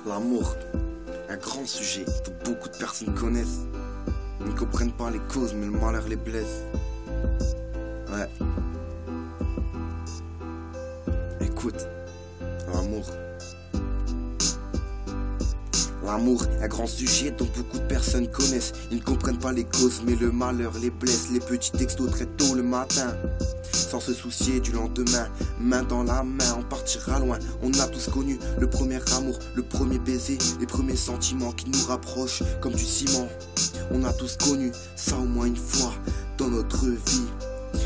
L'amour, un grand sujet que beaucoup de personnes connaissent. Ils ne comprennent pas les causes, mais le malheur les blesse. Ouais. Écoute, l'amour. L'amour, un grand sujet dont beaucoup de personnes connaissent. Ils ne comprennent pas les causes, mais le malheur les blesse. Les petits textos très tôt le matin, sans se soucier du lendemain. Main dans la main, on partira loin. On a tous connu le premier amour, le premier baiser, les premiers sentiments qui nous rapprochent comme du ciment. On a tous connu ça au moins une fois dans notre vie.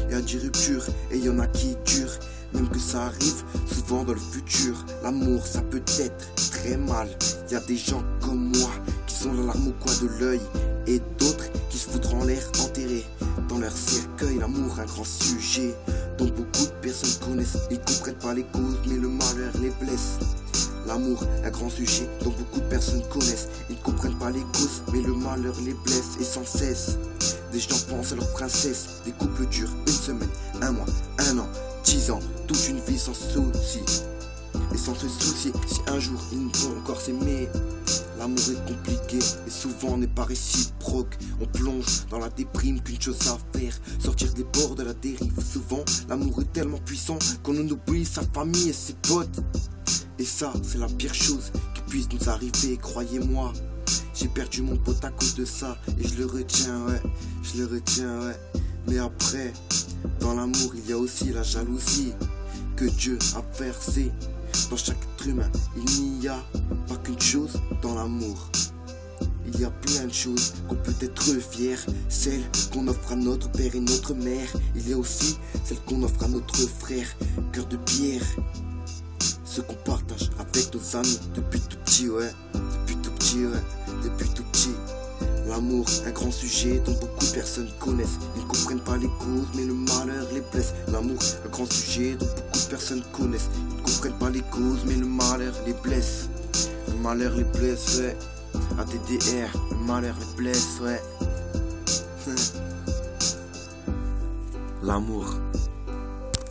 Il y a des ruptures et il y en a qui durent, même que ça arrive souvent dans le futur. L'amour, ça peut être très mal. Il y a des gens comme moi qui sont la larme au coin de l'œil, et d'autres qui se foutront en l'air enterrés dans leur cercueil. L'amour, un grand sujet dont beaucoup de personnes connaissent. Ils comprennent pas les causes, mais le malheur les blesse. L'amour, un grand sujet dont beaucoup de personnes connaissent. Ils ne comprennent pas les causes, mais le malheur les blesse. Et sans cesse, des gens pensent à leur princesse. Des couples durent une semaine, un mois, un an, 10 ans, toute une vie sans souci. Et sans se soucier si un jour ils vont encore s'aimer. L'amour est compliqué et souvent n'est pas réciproque. On plonge dans la déprime qu'une chose à faire, sortir des bords de la dérive. Souvent l'amour est tellement puissant qu'on en oublie sa famille et ses potes. Et ça c'est la pire chose qui puisse nous arriver, croyez-moi. J'ai perdu mon pote à cause de ça, et je le retiens, ouais, je le retiens, ouais. Mais après, dans l'amour il y a aussi la jalousie que Dieu a versée dans chaque être humain. Il n'y a pas qu'une chose dans l'amour. Il y a plein de choses qu'on peut être fier. Celles qu'on offre à notre père et notre mère. Il y a aussi celles qu'on offre à notre frère, cœur de pierre. Ce qu'on partage avec nos amis depuis tout petit, ouais. Depuis tout petit, ouais. Depuis tout petit. L'amour, un grand sujet dont beaucoup de personnes connaissent. Ils ne comprennent pas les causes, mais le malheur les blesse. L'amour, un grand sujet dont beaucoup de personnes connaissent. Ils ne comprennent pas les causes, mais le malheur les blesse. Le malheur les blesse, ouais. ATDR, le malheur les blesse, ouais. L'amour.